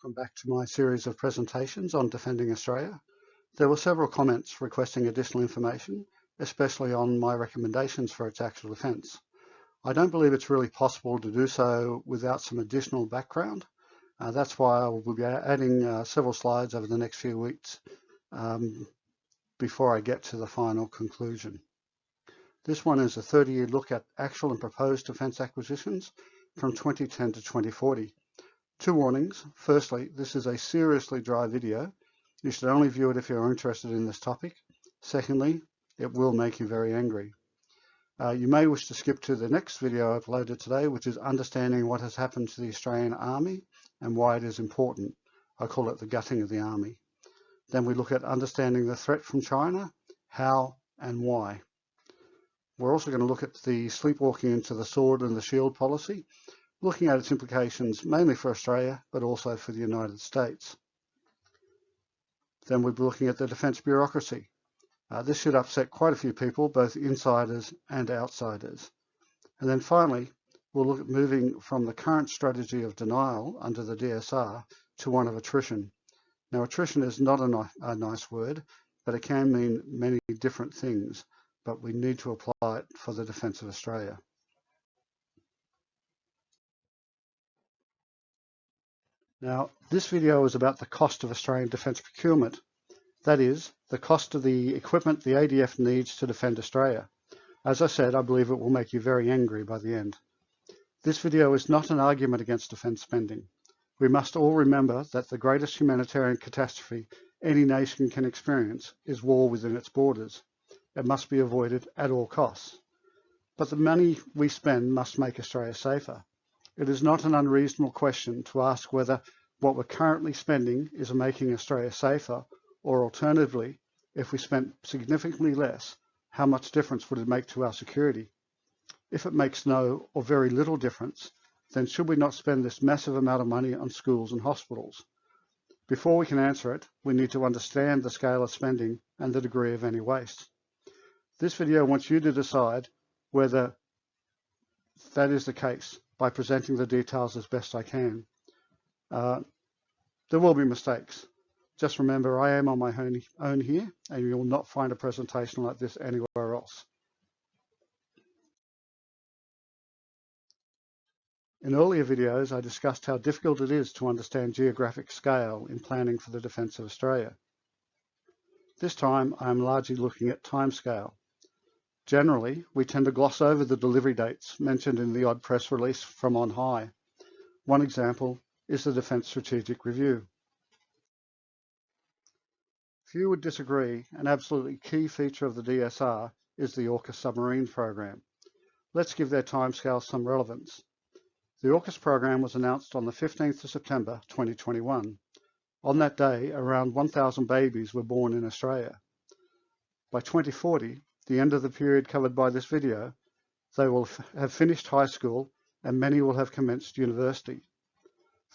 Welcome back to my series of presentations on defending Australia. There were several comments requesting additional information, especially on my recommendations for its actual defence. I don't believe it's really possible to do so without some additional background. That's why I will be adding several slides over the next few weeks before I get to the final conclusion. This one is a 30-year look at actual and proposed defence acquisitions from 2010 to 2040. Two warnings. Firstly, this is a seriously dry video. You should only view it if you're interested in this topic. Secondly, it will make you very angry. You may wish to skip to the next video uploaded today, which is understanding what has happened to the Australian Army and why it is important. I call it the gutting of the Army. Then we look at understanding the threat from China, how and why. We're also going to look at the sleepwalking into the sword and the shield policy, looking at its implications mainly for Australia, but also for the United States. Then we'll be looking at the defence bureaucracy. This should upset quite a few people, both insiders and outsiders. And then finally, we'll look at moving from the current strategy of denial under the DSR to one of attrition. Now, attrition is not a nice word, but it can mean many different things, but we need to apply it for the defence of Australia. Now, this video is about the cost of Australian defence procurement. That is, the cost of the equipment the ADF needs to defend Australia. As I said, I believe it will make you very angry by the end. This video is not an argument against defence spending. We must all remember that the greatest humanitarian catastrophe any nation can experience is war within its borders. It must be avoided at all costs. But the money we spend must make Australia safer. It is not an unreasonable question to ask whether what we're currently spending is making Australia safer, or alternatively, if we spent significantly less, how much difference would it make to our security? If it makes no or very little difference, then should we not spend this massive amount of money on schools and hospitals? Before we can answer it, we need to understand the scale of spending and the degree of any waste. This video wants you to decide whether that is the case by presenting the details as best I can. There will be mistakes. Just remember, I am on my own here, and you will not find a presentation like this anywhere else. In earlier videos, I discussed how difficult it is to understand geographic scale in planning for the defence of Australia. This time, I am largely looking at timescale. Generally, we tend to gloss over the delivery dates mentioned in the odd press release from on high. One example is the Defence Strategic Review. Few would disagree, an absolutely key feature of the DSR is the AUKUS submarine program. Let's give their timescale some relevance. The AUKUS program was announced on the 15th of September 2021. On that day, around 1,000 babies were born in Australia. By 2040, the end of the period covered by this video, they will have finished high school and many will have commenced university.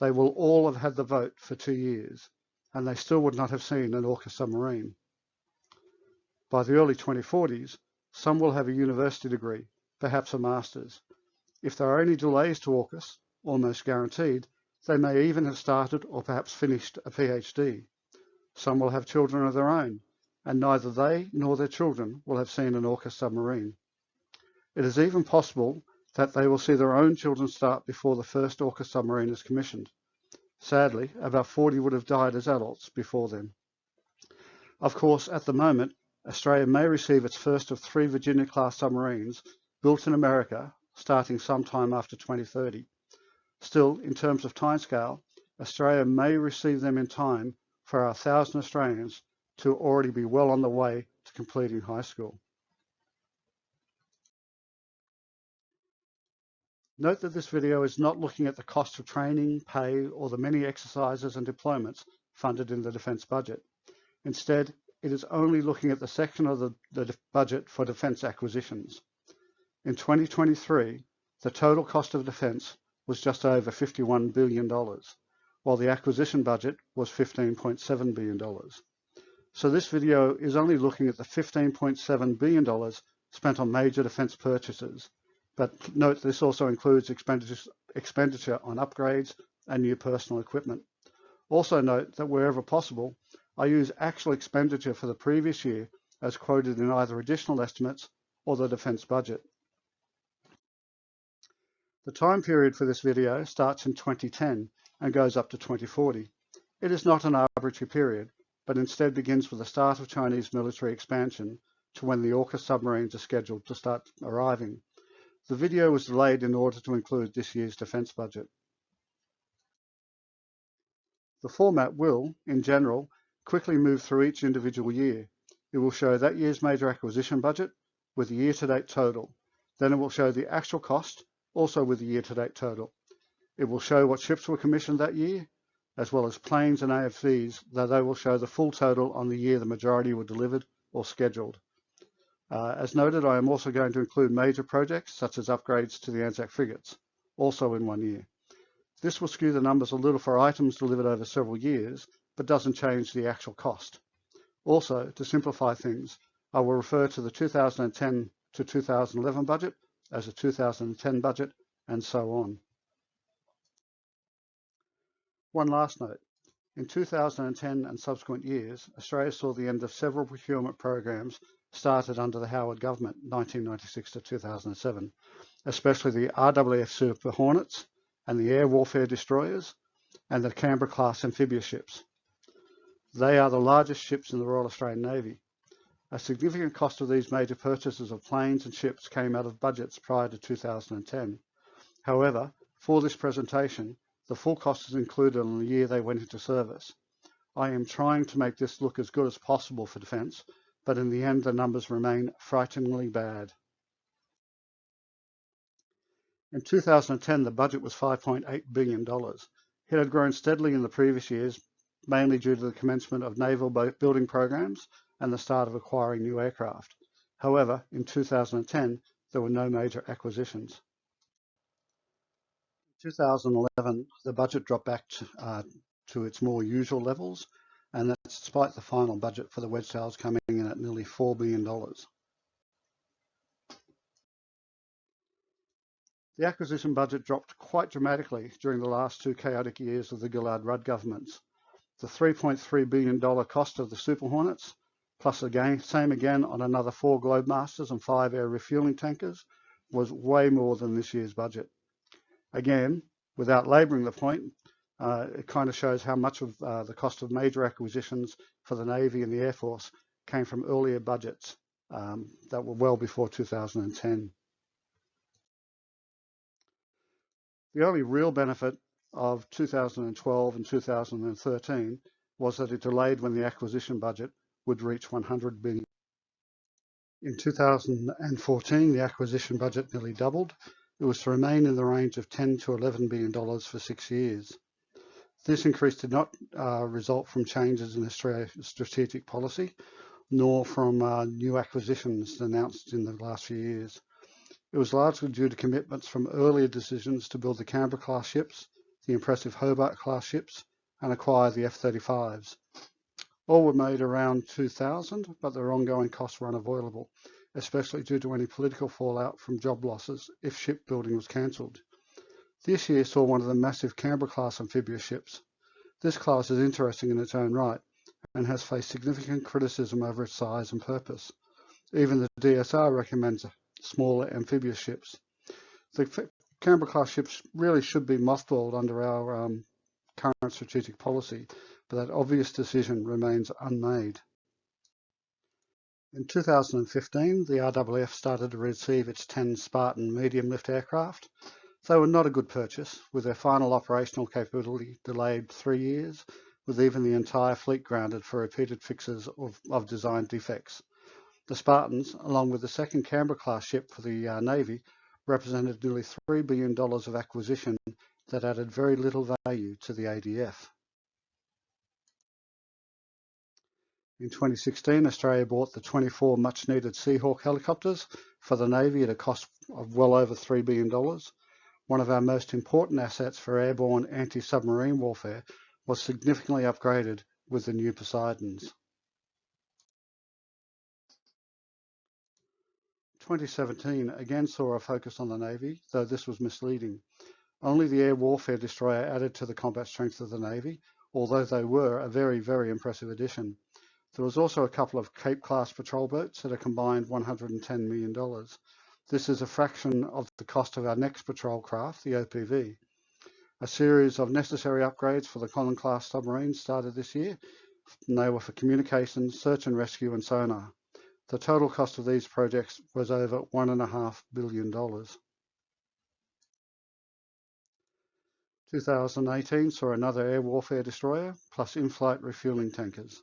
They will all have had the vote for 2 years, and they still would not have seen an AUKUS submarine. By the early 2040s, some will have a university degree, perhaps a master's. If there are any delays to AUKUS, almost guaranteed, they may even have started or perhaps finished a PhD. Some will have children of their own, and neither they nor their children will have seen an AUKUS submarine. It is even possible that they will see their own children start before the first AUKUS submarine is commissioned. Sadly, about 40 would have died as adults before then. Of course, at the moment, Australia may receive its first of 3 Virginia-class submarines built in America starting sometime after 2030. Still, in terms of timescale, Australia may receive them in time for our 1,000 Australians to already be well on the way to completing high school. Note that this video is not looking at the cost of training, pay, or the many exercises and deployments funded in the defence budget. Instead, it is only looking at the section of the budget for defence acquisitions. In 2023, the total cost of defence was just over $51 billion, while the acquisition budget was $15.7 billion. So this video is only looking at the $15.7 billion spent on major defence purchases, but note this also includes expenditure on upgrades and new personal equipment. Also note that wherever possible, I use actual expenditure for the previous year as quoted in either additional estimates or the defence budget. The time period for this video starts in 2010 and goes up to 2040. It is not an arbitrary period, but instead begins with the start of Chinese military expansion to when the AUKUS submarines are scheduled to start arriving. The video was delayed in order to include this year's defence budget. The format will, in general, quickly move through each individual year. It will show that year's major acquisition budget with the year-to-date total. Then it will show the actual cost, also with the year-to-date total. It will show what ships were commissioned that year, as well as planes and AFVs, though they will show the full total on the year the majority were delivered or scheduled. As noted, I am also going to include major projects such as upgrades to the Anzac frigates, also in one year. This will skew the numbers a little for items delivered over several years, but doesn't change the actual cost. Also, to simplify things, I will refer to the 2010 to 2011 budget as a 2010 budget, and so on. One last note. In 2010 and subsequent years, Australia saw the end of several procurement programs started under the Howard government, 1996 to 2007, especially the RAAF Super Hornets and the air warfare destroyers and the Canberra-class amphibious ships. They are the largest ships in the Royal Australian Navy. A significant cost of these major purchases of planes and ships came out of budgets prior to 2010. However, for this presentation, the full cost is included on the year they went into service. I am trying to make this look as good as possible for defence, but in the end the numbers remain frighteningly bad. In 2010, the budget was $5.8 billion. It had grown steadily in the previous years, mainly due to the commencement of naval boat building programs and the start of acquiring new aircraft. However, in 2010, there were no major acquisitions. In 2011, the budget dropped back to its more usual levels, and that's despite the final budget for the wedge tails coming in at nearly $4 billion. The acquisition budget dropped quite dramatically during the last two chaotic years of the Gillard-Rudd governments. The $3.3 billion cost of the Super Hornets, plus same again on another 4 Globemasters and 5 air refueling tankers, was way more than this year's budget. Again, without labouring the point, it kind of shows how much of the cost of major acquisitions for the Navy and the Air Force came from earlier budgets that were well before 2010. The only real benefit of 2012 and 2013 was that it delayed when the acquisition budget would reach $100 billion. In 2014, the acquisition budget nearly doubled. It was to remain in the range of $10 to $11 billion for 6 years. This increase did not result from changes in Australia's strategic policy, nor from new acquisitions announced in the last few years. It was largely due to commitments from earlier decisions to build the Canberra-class ships, the impressive Hobart-class ships, and acquire the F-35s. All were made around 2000, but their ongoing costs were unavoidable, especially due to any political fallout from job losses if shipbuilding was cancelled. This year saw one of the massive Canberra-class amphibious ships. This class is interesting in its own right and has faced significant criticism over its size and purpose. Even the DSR recommends smaller amphibious ships. The Canberra-class ships really should be mothballed under our current strategic policy, but that obvious decision remains unmade. In 2015, the RAAF started to receive its 10 Spartan medium-lift aircraft. They were not a good purchase, with their final operational capability delayed 3 years, with even the entire fleet grounded for repeated fixes of design defects. The Spartans, along with the second Canberra-class ship for the Navy, represented nearly $3 billion of acquisition that added very little value to the ADF. In 2016, Australia bought the 24 much-needed Seahawk helicopters for the Navy at a cost of well over $3 billion. One of our most important assets for airborne anti-submarine warfare was significantly upgraded with the new Poseidons. 2017 again saw a focus on the Navy, though this was misleading. Only the air warfare destroyer added to the combat strength of the Navy, although they were a very, very impressive addition. There was also a couple of Cape-class patrol boats at a combined $110 million. This is a fraction of the cost of our next patrol craft, the OPV. A series of necessary upgrades for the Collins-class submarines started this year, and they were for communications, search and rescue, and sonar. The total cost of these projects was over $1.5 billion. 2018 saw another air warfare destroyer, plus in-flight refueling tankers.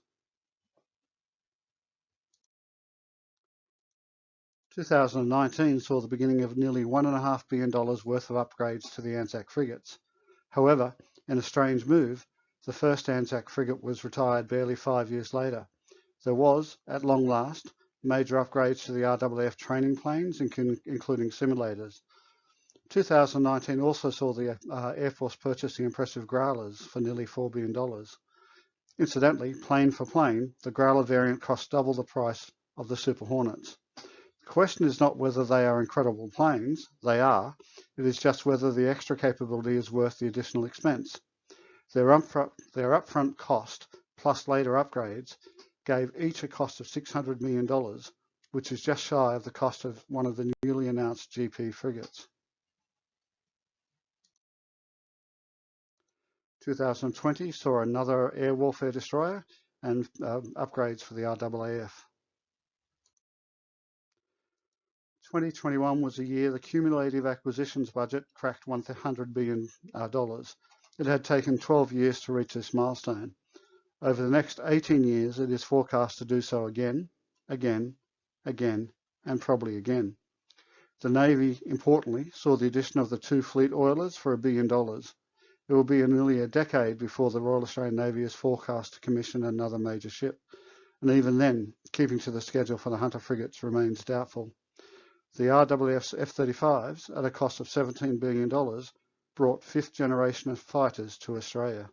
2019 saw the beginning of nearly $1.5 billion worth of upgrades to the Anzac frigates. However, in a strange move, the first Anzac frigate was retired barely 5 years later. There was, at long last, major upgrades to the RAAF training planes, including simulators. 2019 also saw the Air Force purchase the impressive Growlers for nearly $4 billion. Incidentally, plane for plane, the Growler variant cost double the price of the Super Hornets. The question is not whether they are incredible planes. They are. It is just whether the extra capability is worth the additional expense. Their upfront cost, plus later upgrades, gave each a cost of $600 million, which is just shy of the cost of one of the newly announced GP frigates. 2020 saw another air warfare destroyer and upgrades for the RAAF. 2021 was a year the cumulative acquisitions budget cracked $100 billion. It had taken 12 years to reach this milestone. Over the next 18 years, it is forecast to do so again, again, again, and probably again. The Navy, importantly, saw the addition of the 2 fleet oilers for $1 billion. It will be nearly a decade before the Royal Australian Navy is forecast to commission another major ship, and even then, keeping to the schedule for the Hunter frigates remains doubtful. The RAAF's F-35s, at a cost of $17 billion, brought 5th generation of fighters to Australia.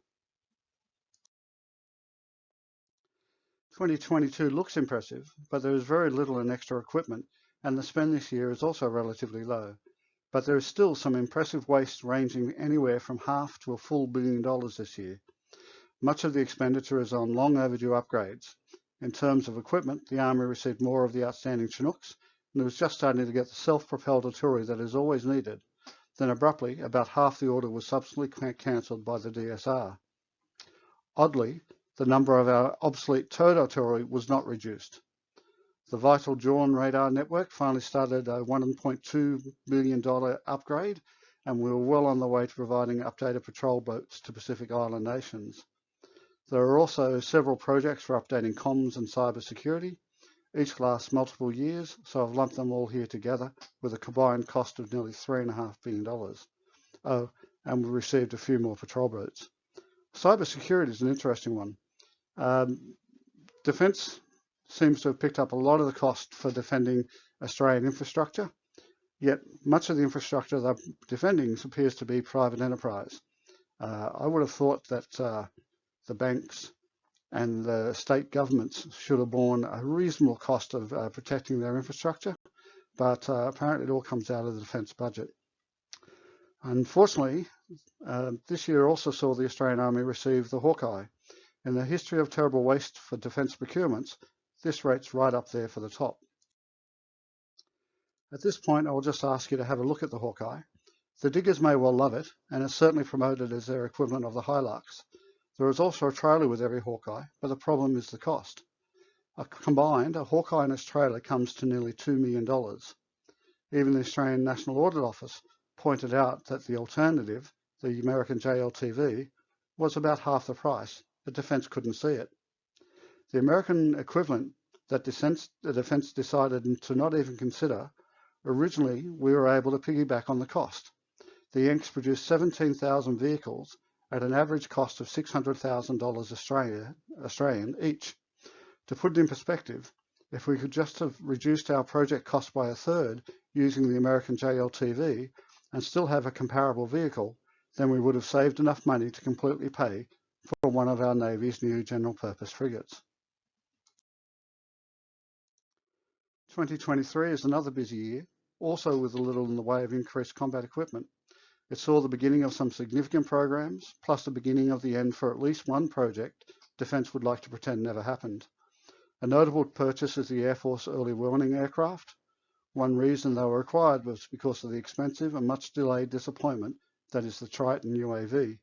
2022 looks impressive, but there is very little in extra equipment, and the spend this year is also relatively low. But there is still some impressive waste ranging anywhere from half to a full $1 billion this year. Much of the expenditure is on long overdue upgrades. In terms of equipment, the Army received more of the outstanding Chinooks, and it was just starting to get the self-propelled artillery that is always needed. Then abruptly, about half the order was subsequently cancelled by the DSR. Oddly, the number of our obsolete towed artillery was not reduced. The Vital Dawn radar network finally started a $1.2 billion upgrade, and we were well on the way to providing updated patrol boats to Pacific Island nations. There are also several projects for updating comms and cyber security. Each lasts multiple years, so I've lumped them all here together with a combined cost of nearly $3.5 billion. Oh, and we received a few more patrol boats. Cyber security is an interesting one. Defence seems to have picked up a lot of the cost for defending Australian infrastructure, yet much of the infrastructure they're defending appears to be private enterprise. I would have thought that the banks and the state governments should have borne a reasonable cost of protecting their infrastructure, but apparently it all comes out of the defence budget. Unfortunately, this year also saw the Australian Army receive the Hawkeye. In the history of terrible waste for defence procurements, this rate's right up there for the top. At this point, I'll just ask you to have a look at the Hawkeye. The diggers may well love it, and it's certainly promoted as their equivalent of the Hilux. There is also a trailer with every Hawkeye, but the problem is the cost. Combined, a Hawkeye and its trailer comes to nearly $2 million. Even the Australian National Audit Office pointed out that the alternative, the American JLTV, was about half the price, but Defence couldn't see it. The American equivalent that the Defence decided to not even consider, originally we were able to piggyback on the cost. The Yanks produced 17,000 vehicles at an average cost of $600,000 Australian each. To put it in perspective, if we could just have reduced our project cost by a third using the American JLTV and still have a comparable vehicle, then we would have saved enough money to completely pay for one of our Navy's new general purpose frigates. 2023 is another busy year, also with a little in the way of increased combat equipment. It saw the beginning of some significant programs, plus the beginning of the end for at least one project Defence would like to pretend never happened. A notable purchase is the Air Force early warning aircraft. One reason they were required was because of the expensive and much delayed disappointment that is the Triton UAV.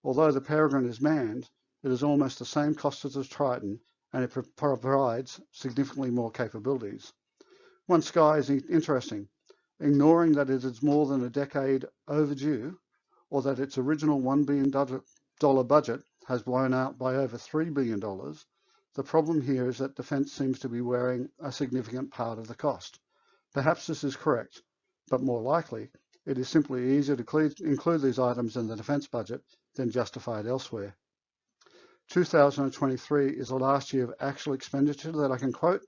Although the Peregrine is manned, it is almost the same cost as the Triton, and it provides significantly more capabilities. One sky is interesting. Ignoring that it is more than a decade overdue, or that its original $1 billion budget has blown out by over $3 billion, the problem here is that Defence seems to be wearing a significant part of the cost. Perhaps this is correct, but more likely, it is simply easier to include these items in the defence budget than justified elsewhere. 2023 is the last year of actual expenditure that I can quote.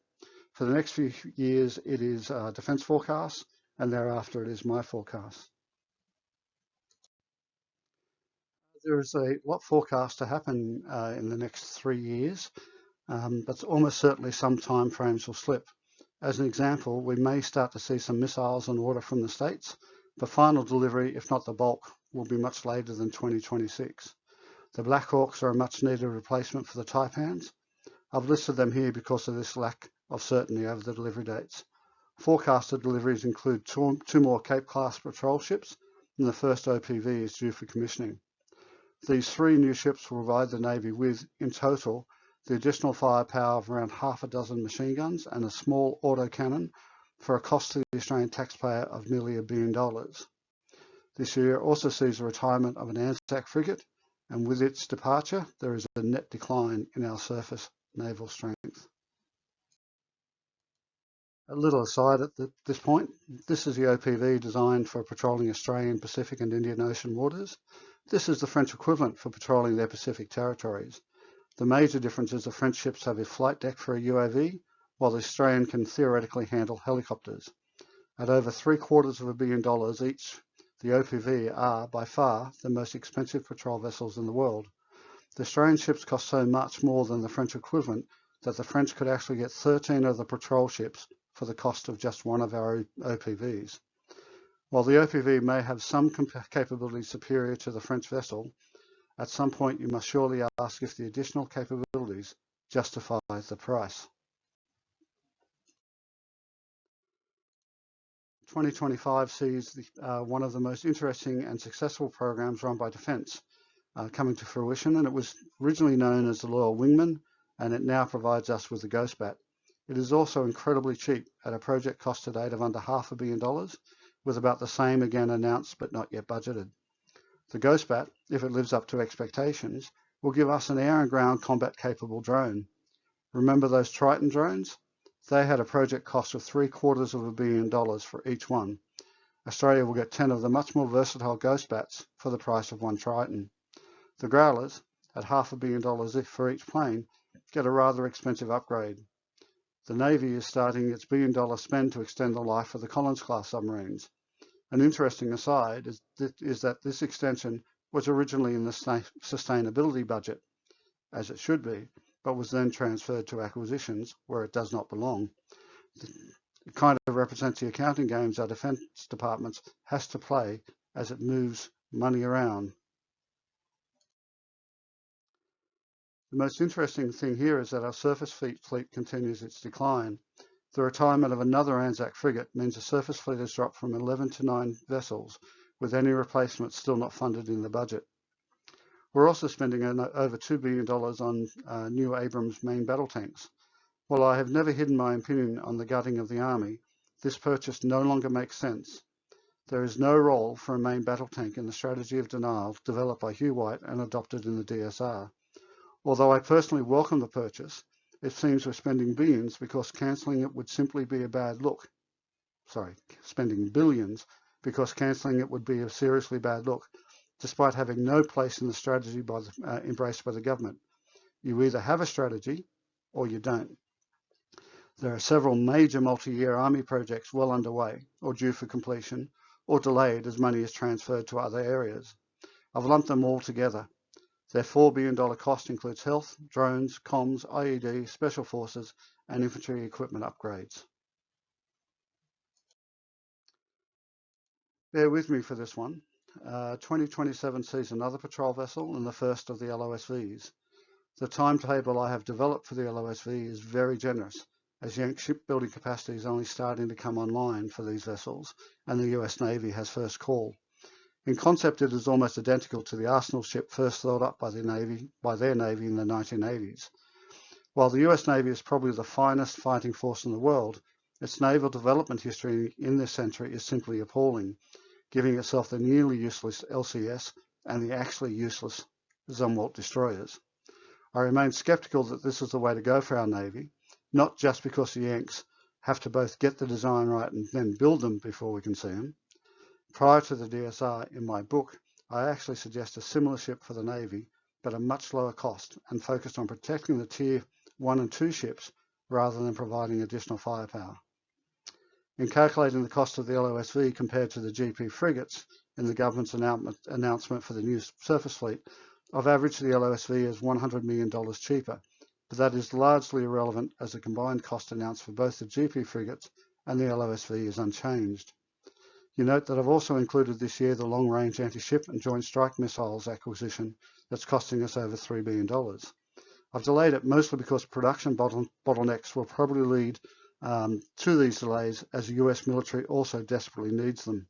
For the next few years, it is defence forecasts, and thereafter it is my forecast. There is a lot forecast to happen in the next 3 years, but almost certainly some time frames will slip. As an example, we may start to see some missiles on order from the States, but final delivery, if not the bulk, will be much later than 2026. The Black Hawks are a much needed replacement for the Taipans. I've listed them here because of this lack of certainty over the delivery dates. Forecasted deliveries include two more Cape-class patrol ships, and the first OPV is due for commissioning. These 3 new ships will provide the Navy with, in total, the additional firepower of around half a dozen machine guns and a small autocannon for a cost to the Australian taxpayer of nearly $1 billion. This year also sees the retirement of an Anzac frigate, and with its departure, there is a net decline in our surface naval strength. A little aside at this point, this is the OPV designed for patrolling Australian, Pacific and Indian Ocean waters. This is the French equivalent for patrolling their Pacific territories. The major difference is the French ships have a flight deck for a UAV, while the Australian can theoretically handle helicopters. At over $750 million each, the OPV are, by far, the most expensive patrol vessels in the world. The Australian ships cost so much more than the French equivalent that the French could actually get 13 of the patrol ships for the cost of just one of our OPVs. While the OPV may have some capabilities superior to the French vessel, at some point you must surely ask if the additional capabilities justify the price. 2025 sees one of the most interesting and successful programs run by Defence coming to fruition, and it was originally known as the Loyal Wingman, and it now provides us with the Ghostbat. It is also incredibly cheap at a project cost to date of under $500 million, with about the same again announced but not yet budgeted. The Ghostbat, if it lives up to expectations, will give us an air and ground combat capable drone. Remember those Triton drones? They had a project cost of $750 million for each one. Australia will get 10 of the much more versatile Ghostbats for the price of one Triton. The Growlers, at $500 million for each plane, get a rather expensive upgrade. The Navy is starting its $1 billion spend to extend the life of the Collins-class submarines. An interesting aside is that this extension was originally in the sustainability budget, as it should be, but was then transferred to acquisitions where it does not belong. It kind of represents the accounting games our Defence Department has to play as it moves money around. The most interesting thing here is that our surface fleet continues its decline. The retirement of another Anzac frigate means the surface fleet has dropped from 11 to 9 vessels, with any replacement still not funded in the budget. We're also spending over $2 billion on new Abrams main battle tanks. While I have never hidden my opinion on the gutting of the Army, this purchase no longer makes sense. There is no role for a main battle tank in the strategy of denial developed by Hugh White and adopted in the DSR. Although I personally welcome the purchase, it seems we're spending billions because cancelling it would simply be a bad look. Spending billions because cancelling it would be a seriously bad look, despite having no place in the strategy embraced by the government. You either have a strategy or you don't. There are several major multi-year Army projects well underway or due for completion or delayed as money is transferred to other areas. I've lumped them all together. Their $4 billion cost includes health, drones, comms, IED, special forces, and infantry equipment upgrades. Bear with me for this one. 2027 sees another patrol vessel and the first of the LOSVs. The timetable I have developed for the LOSV is very generous, as Yank's shipbuilding capacity is only starting to come online for these vessels, and the US Navy has first call. In concept, it is almost identical to the Arsenal ship first thought up by their Navy in the 1980s. While the US Navy is probably the finest fighting force in the world, its naval development history in this century is simply appalling, giving itself the nearly useless LCS and the actually useless Zumwalt destroyers. I remain sceptical that this is the way to go for our Navy, not just because the Yanks have to both get the design right and then build them before we can see them. Prior to the DSR in my book, I actually suggest a similar ship for the Navy, but a much lower cost and focused on protecting the Tier 1 and 2 ships rather than providing additional firepower. In calculating the cost of the LOSV compared to the GP frigates in the government's announcement for the new surface fleet, I've averaged the LOSV as $100 million cheaper, but that is largely irrelevant as the combined cost announced for both the GP frigates and the LOSV is unchanged. You note that I've also included this year the long-range anti-ship and joint strike missiles acquisition that's costing us over $3 billion. I've delayed it mostly because production bottlenecks will probably lead to these delays as the US military also desperately needs them.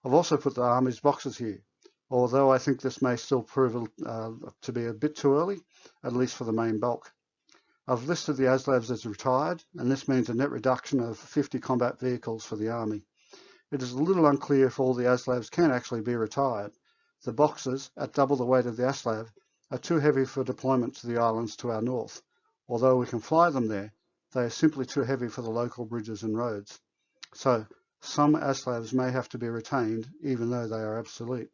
I've also put the Army's boxes here, although I think this may still prove to be a bit too early, at least for the main bulk. I've listed the ASLAVs as retired, and this means a net reduction of 50 combat vehicles for the Army. It is a little unclear if all the ASLAVs can actually be retired. The boxes, at double the weight of the ASLAV, are too heavy for deployment to the islands to our north. Although we can fly them there, they are simply too heavy for the local bridges and roads. So some ASLAVs may have to be retained, even though they are obsolete.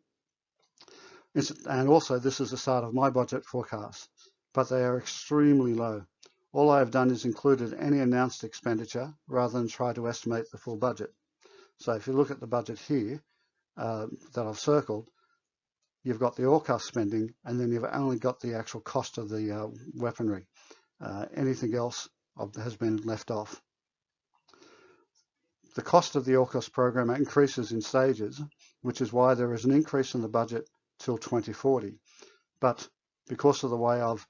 And also, this is the start of my budget forecast, but they are extremely low. All I have done is included any announced expenditure rather than try to estimate the full budget. So if you look at the budget here that I've circled, you've got the AUKUS spending, and then you've only got the actual cost of the weaponry. Anything else has been left off. The cost of the AUKUS program increases in stages, which is why there is an increase in the budget till 2040. But because of the way I've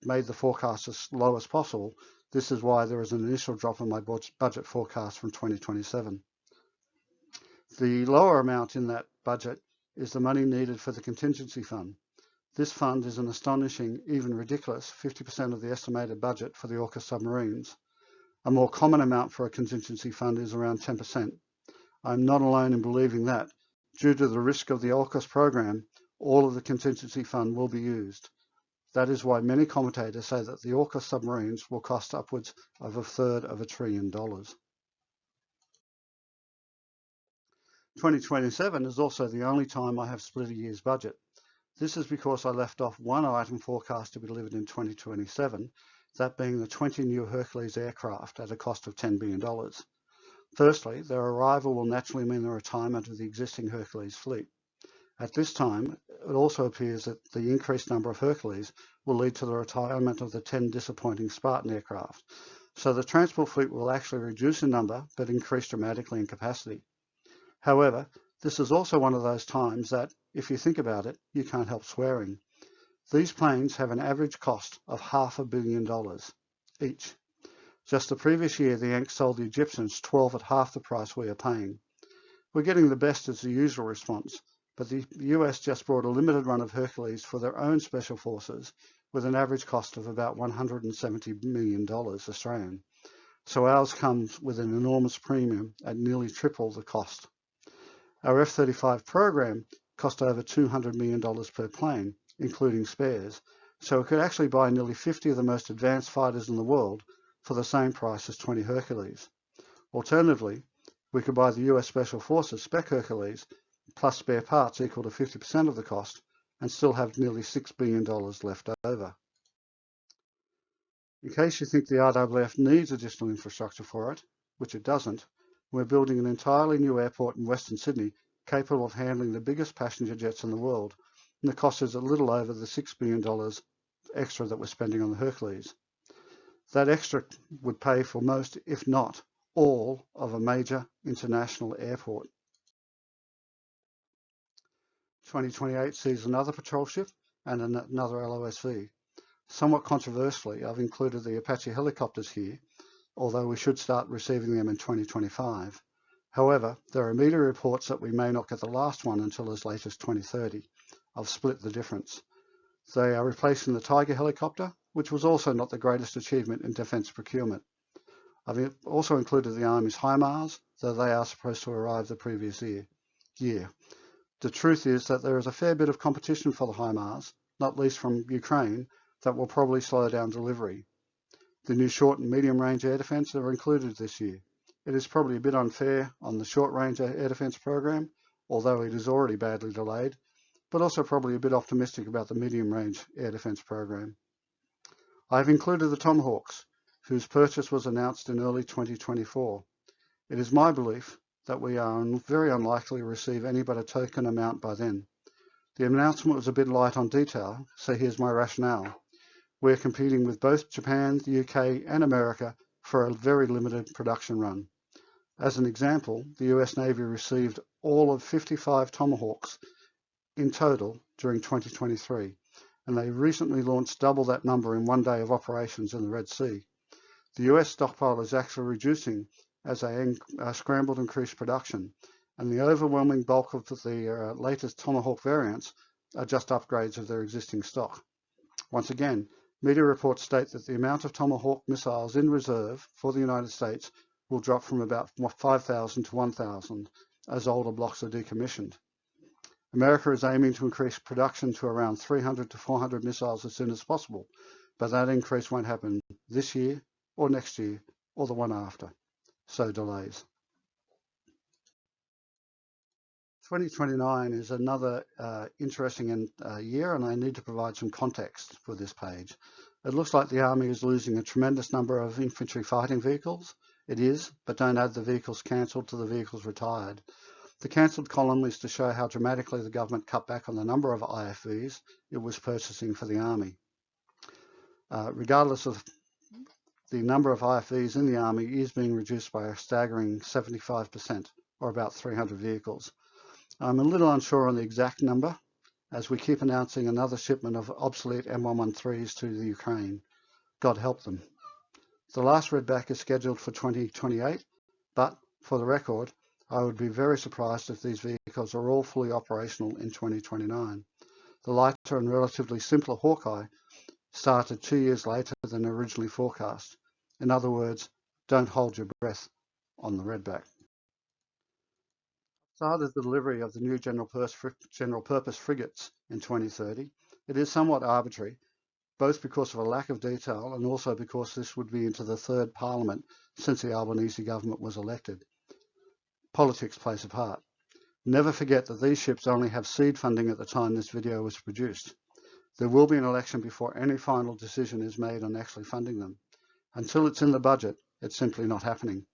made the forecast as low as possible, this is why there is an initial drop in my budget forecast from 2027. The lower amount in that budget is the money needed for the contingency fund. This fund is an astonishing, even ridiculous, 50% of the estimated budget for the AUKUS submarines. A more common amount for a contingency fund is around 10%. I'm not alone in believing that, due to the risk of the AUKUS program, all of the contingency fund will be used. That is why many commentators say that the AUKUS submarines will cost upwards of $1/3 of $1 trillion. 2027 is also the only time I have split a year's budget. This is because I left off one item forecast to be delivered in 2027, that being the 20 new Hercules aircraft at a cost of $10 billion. Firstly, their arrival will naturally mean the retirement of the existing Hercules fleet. At this time, it also appears that the increased number of Hercules will lead to the retirement of the 10 disappointing Spartan aircraft. So the transport fleet will actually reduce in number, but increase dramatically in capacity. However, this is also one of those times that, if you think about it, you can't help swearing. These planes have an average cost of $500 million each. Just the previous year, the Yanks sold the Egyptians 12 at half the price we are paying. We're getting the best as the usual response, but the US just brought a limited run of Hercules for their own special forces with an average cost of about $170 million Australian. So ours comes with an enormous premium at nearly triple the cost. Our F-35 program cost over $200 million per plane, including spares, so it could actually buy nearly 50 of the most advanced fighters in the world for the same price as 20 Hercules. Alternatively, we could buy the US Special Forces Spec Hercules plus spare parts equal to 50% of the cost and still have nearly $6 billion left over. In case you think the RAAF needs additional infrastructure for it, which it doesn't, we're building an entirely new airport in Western Sydney capable of handling the biggest passenger jets in the world, and the cost is a little over the $6 billion extra that we're spending on the Hercules. That extra would pay for most, if not all, of a major international airport. 2028 sees another patrol ship and another LOSV. Somewhat controversially, I've included the Apache helicopters here, although we should start receiving them in 2025. However, there are media reports that we may not get the last one until as late as 2030. I've split the difference. They are replacing the Tiger helicopter, which was also not the greatest achievement in defence procurement. I've also included the Army's HIMARS, though they are supposed to arrive the previous year. The truth is that there is a fair bit of competition for the HIMARS, not least from Ukraine, that will probably slow down delivery. The new short and medium range air defence are included this year. It is probably a bit unfair on the short range air defence program, although it is already badly delayed, but also probably a bit optimistic about the medium range air defence program. I have included the Tomahawks, whose purchase was announced in early 2024. It is my belief that we are very unlikely to receive any but a token amount by then. The announcement was a bit light on detail, so here's my rationale. We're competing with both Japan, the UK and America for a very limited production run. As an example, the US Navy received all of 55 Tomahawks in total during 2023, and they recently launched double that number in one day of operations in the Red Sea. The US stockpile is actually reducing as they scramble to increase production, and the overwhelming bulk of the latest Tomahawk variants are just upgrades of their existing stock. Once again, media reports state that the amount of Tomahawk missiles in reserve for the United States will drop from about 5,000 to 1,000 as older blocks are decommissioned. America is aiming to increase production to around 300 to 400 missiles as soon as possible, but that increase won't happen this year or next year or the one after. So delays. 2029 is another interesting year, and I need to provide some context for this page. It looks like the Army is losing a tremendous number of infantry fighting vehicles. It is, but don't add the vehicles cancelled to the vehicles retired. The cancelled column is to show how dramatically the government cut back on the number of IFVs it was purchasing for the Army. Regardless of the number of IFVs in the Army is being reduced by a staggering 75%, or about 300 vehicles. I'm a little unsure on the exact number, as we keep announcing another shipment of obsolete M113s to the Ukraine. God help them. The last redback is scheduled for 2028, but for the record, I would be very surprised if these vehicles are all fully operational in 2029. The lighter and relatively simpler Hawkeye started 2 years later than originally forecast. In other words, don't hold your breath on the redback. Started the delivery of the new general purpose frigates in 2030. It is somewhat arbitrary, both because of a lack of detail and also because this would be into the third parliament since the Albanese government was elected. Politics plays a part. Never forget that these ships only have seed funding at the time this video was produced. There will be an election before any final decision is made on actually funding them. Until it's in the budget, it's simply not happening.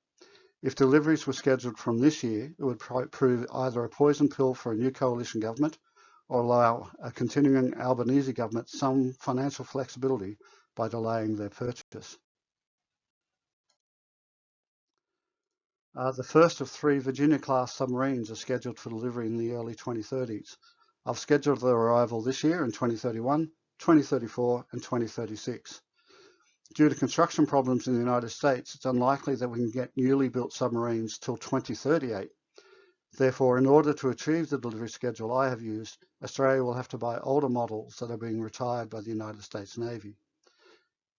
If deliveries were scheduled from this year, it would prove either a poison pill for a new coalition government or allow a continuing Albanese government some financial flexibility by delaying their purchase. The first of 3 Virginia-class submarines are scheduled for delivery in the early 2030s. I've scheduled their arrival this year in 2031, 2034 and 2036. Due to construction problems in the United States, it's unlikely that we can get newly built submarines till 2038. Therefore, in order to achieve the delivery schedule I have used, Australia will have to buy older models that are being retired by the United States Navy.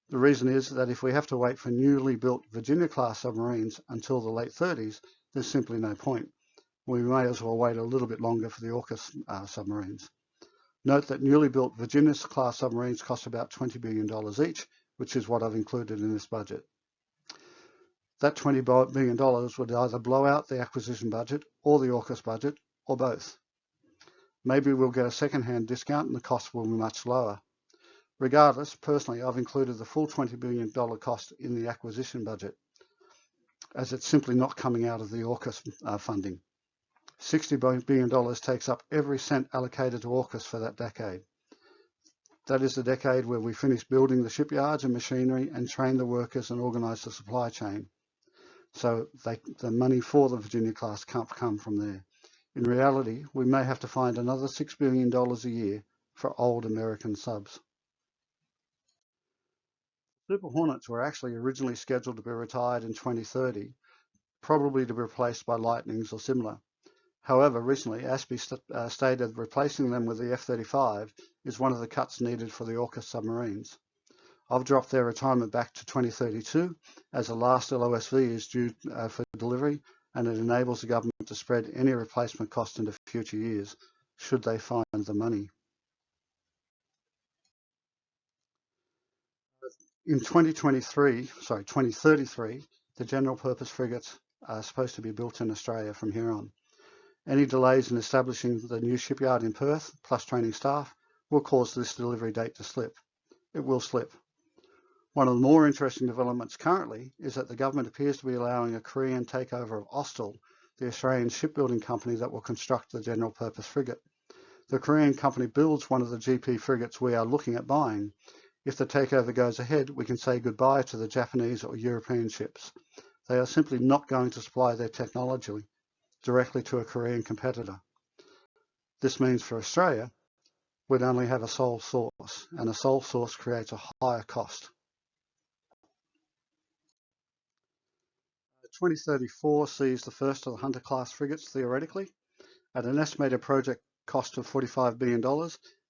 The reason is that if we have to wait for newly built Virginia-class submarines until the late 30s, there's simply no point. We may as well wait a little bit longer for the AUKUS submarines. Note that newly built Virginia-class submarines cost about $20 billion each, which is what I've included in this budget. That $20 billion would either blow out the acquisition budget or the AUKUS budget, or both. Maybe we'll get a second-hand discount and the cost will be much lower. Regardless, personally, I've included the full $20 billion cost in the acquisition budget, as it's simply not coming out of the AUKUS funding. $60 billion takes up every cent allocated to AUKUS for that decade. That is the decade where we finish building the shipyards and machinery and train the workers and organise the supply chain. So the money for the Virginia class can't come from there. In reality, we may have to find another $6 billion a year for old American subs. Super Hornets were actually originally scheduled to be retired in 2030, probably to be replaced by Lightnings or similar. However, recently, ASPI stated replacing them with the F-35 is one of the cuts needed for the AUKUS submarines. I've dropped their retirement back to 2032 as the last LOSV is due for delivery, and it enables the government to spread any replacement cost into future years, should they find the money. In 2033, the general purpose frigates are supposed to be built in Australia from here on. Any delays in establishing the new shipyard in Perth, plus training staff, will cause this delivery date to slip. It will slip. One of the more interesting developments currently is that the government appears to be allowing a Korean takeover of Austal, the Australian shipbuilding company that will construct the general purpose frigate. The Korean company builds one of the GP frigates we are looking at buying. If the takeover goes ahead, we can say goodbye to the Japanese or European ships. They are simply not going to supply their technology directly to a Korean competitor. This means for Australia, we'd only have a sole source, and a sole source creates a higher cost. 2034 sees the first of the Hunter-class frigates theoretically. At an estimated project cost of $45 billion,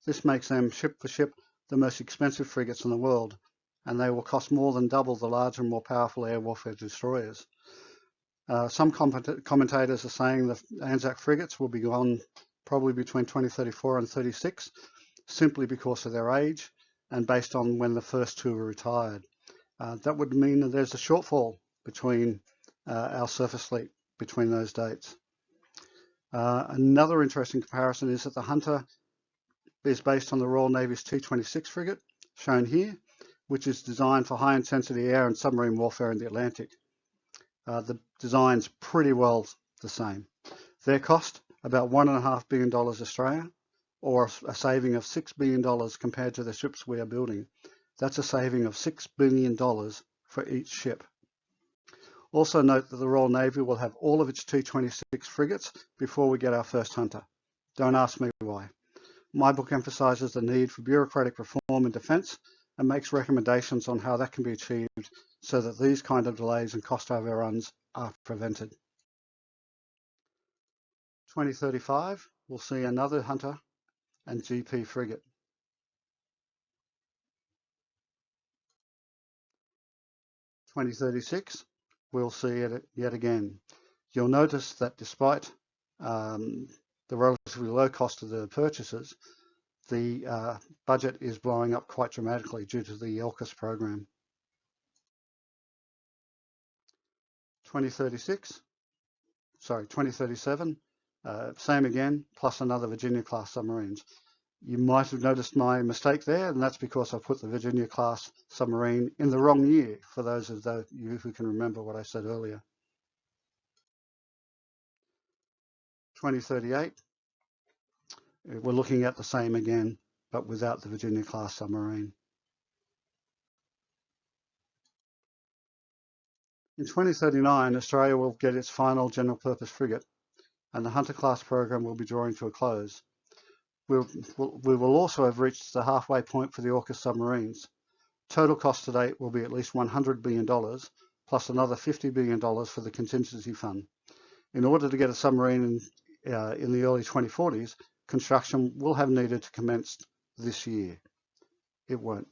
this makes them ship for ship the most expensive frigates in the world, and they will cost more than double the larger and more powerful air warfare destroyers. Some commentators are saying the Anzac frigates will be gone probably between 2034 and 36, simply because of their age and based on when the first two were retired. That would mean that there's a shortfall between our surface fleet between those dates. Another interesting comparison is that the Hunter is based on the Royal Navy's T-26 frigate, shown here, which is designed for high-intensity air and submarine warfare in the Atlantic. The design's pretty well the same. Their cost, about $1.5 billion Australian, or a saving of $6 billion compared to the ships we are building. That's a saving of $6 billion for each ship. Also note that the Royal Navy will have all of its T-26 frigates before we get our first Hunter. Don't ask me why. My book emphasises the need for bureaucratic reform in defence and makes recommendations on how that can be achieved so that these kind of delays and cost overruns are prevented. 2035 will see another Hunter and GP frigate. 2036, we'll see it yet again. You'll notice that despite the relatively low cost of the purchases, the budget is blowing up quite dramatically due to the AUKUS program. 2037, same again, plus another Virginia-class submarines. You might have noticed my mistake there, and that's because I put the Virginia-class submarine in the wrong year, for those of you who can remember what I said earlier. 2038, we're looking at the same again, but without the Virginia-class submarine. In 2039, Australia will get its final general-purpose frigate, and the Hunter-class program will be drawing to a close. We will also have reached the halfway point for the AUKUS submarines. Total cost to date will be at least $100 billion, plus another $50 billion for the contingency fund. In order to get a submarine in the early 2040s, construction will have needed to commence this year. It won't.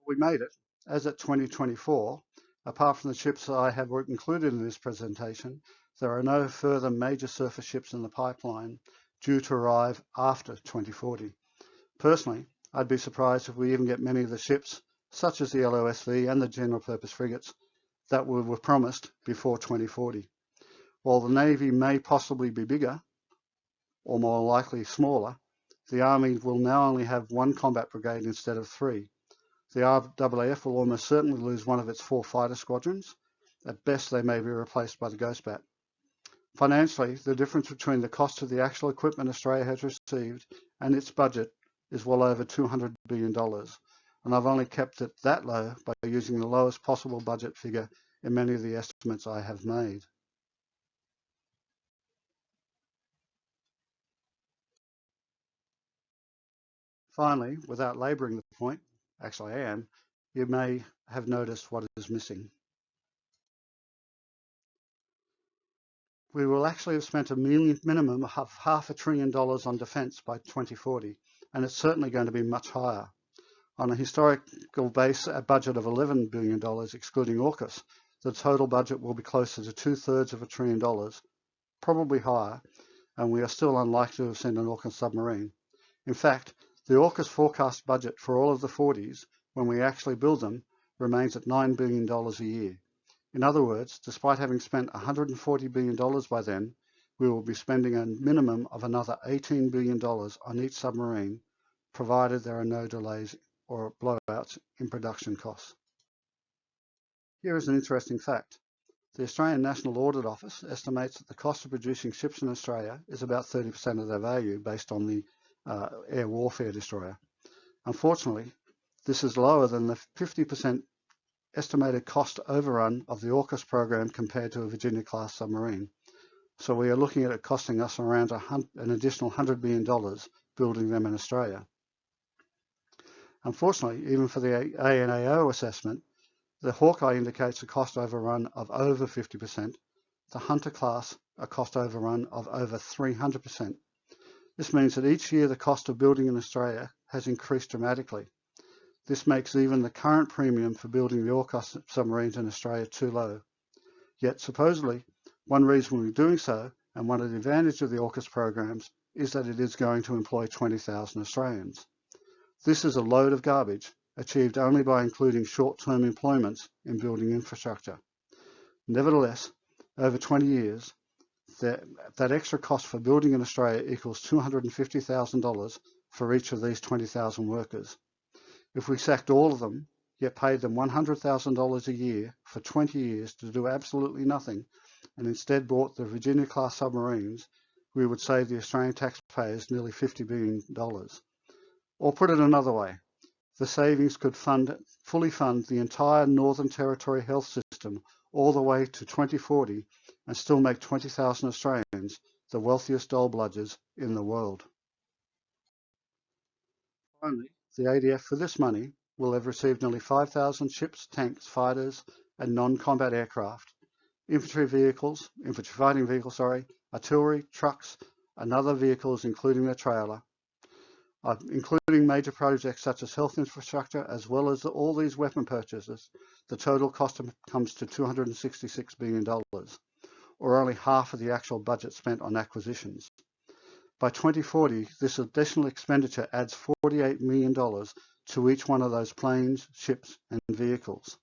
We made it. As at 2024, apart from the ships I have included in this presentation, there are no further major surface ships in the pipeline due to arrive after 2040. Personally, I'd be surprised if we even get many of the ships, such as the LOSV and the general purpose frigates, that were promised before 2040. While the Navy may possibly be bigger, or more likely smaller, the Army will now only have one combat brigade instead of 3. The RAAF will almost certainly lose one of its 4 fighter squadrons. At best, they may be replaced by the Ghostbat. Financially, the difference between the cost of the actual equipment Australia has received and its budget is well over $200 billion, and I've only kept it that low by using the lowest possible budget figure in many of the estimates I have made. Finally, without labouring the point, actually I am, you may have noticed what is missing. We will actually have spent a minimum of $500 billion on defence by 2040, and it's certainly going to be much higher. On a historical base, a budget of $11 billion, excluding AUKUS, the total budget will be closer to 2/3 of $1 trillion, probably higher, and we are still unlikely to have sent an AUKUS submarine. In fact, the AUKUS forecast budget for all of the 40s, when we actually build them, remains at $9 billion a year. In other words, despite having spent $140 billion by then, we will be spending a minimum of another $18 billion on each submarine, provided there are no delays or blowouts in production costs. Here is an interesting fact. The Australian National Audit Office estimates that the cost of producing ships in Australia is about 30% of their value based on the air warfare destroyer. Unfortunately, this is lower than the 50% estimated cost overrun of the AUKUS program compared to a Virginia-class submarine. So we are looking at it costing us around an additional $100 million building them in Australia. Unfortunately, even for the ANAO assessment, the Hawkeye indicates a cost overrun of over 50%, the Hunter class a cost overrun of over 300%. This means that each year the cost of building in Australia has increased dramatically. This makes even the current premium for building the AUKUS submarines in Australia too low. Yet supposedly, one reason we're doing so, and one of the advantages of the AUKUS programs, is that it is going to employ 20,000 Australians. This is a load of garbage, achieved only by including short-term employments in building infrastructure. Nevertheless, over 20 years, that extra cost for building in Australia equals $250,000 for each of these 20,000 workers. If we sacked all of them, yet paid them $100,000 a year for 20 years to do absolutely nothing, and instead bought the Virginia-class submarines, we would save the Australian taxpayers nearly $50 billion. Or put it another way, the savings could fully fund the entire Northern Territory health system all the way to 2040 and still make 20,000 Australians the wealthiest doll-bludgers in the world. Finally, the ADF for this money will have received nearly 5,000 ships, tanks, fighters, and non-combat aircraft, infantry fighting vehicles, artillery, trucks, and other vehicles including their trailer, including major projects such as health infrastructure, as well as all these weapon purchases. The total cost comes to $266 billion, or only half of the actual budget spent on acquisitions. By 2040, this additional expenditure adds $48 million to each one of those planes, ships, and vehicles.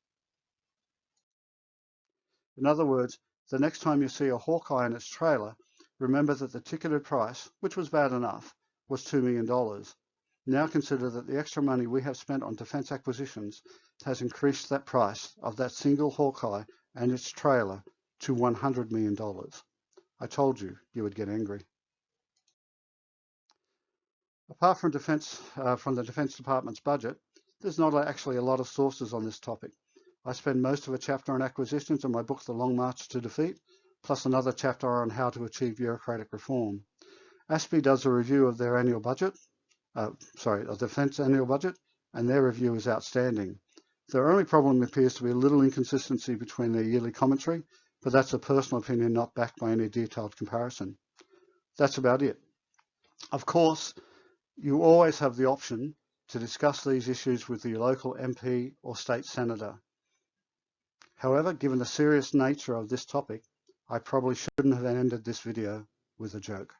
In other words, the next time you see a Hawkeye and its trailer, remember that the ticketed price, which was bad enough, was $2 million. Now consider that the extra money we have spent on defence acquisitions has increased that price of that single Hawkeye and its trailer to $100 million. I told you would get angry. Apart from the Defence Department's budget, there's not actually a lot of sources on this topic. I spend most of a chapter on acquisitions in my book, The Long March to Defeat, plus another chapter on how to achieve bureaucratic reform. ASPI does a review of their annual budget, of Defence annual budget, and their review is outstanding. Their only problem appears to be a little inconsistency between their yearly commentary, but that's a personal opinion not backed by any detailed comparison. That's about it. Of course, you always have the option to discuss these issues with your local MP or state senator. However, given the serious nature of this topic, I probably shouldn't have ended this video with a joke.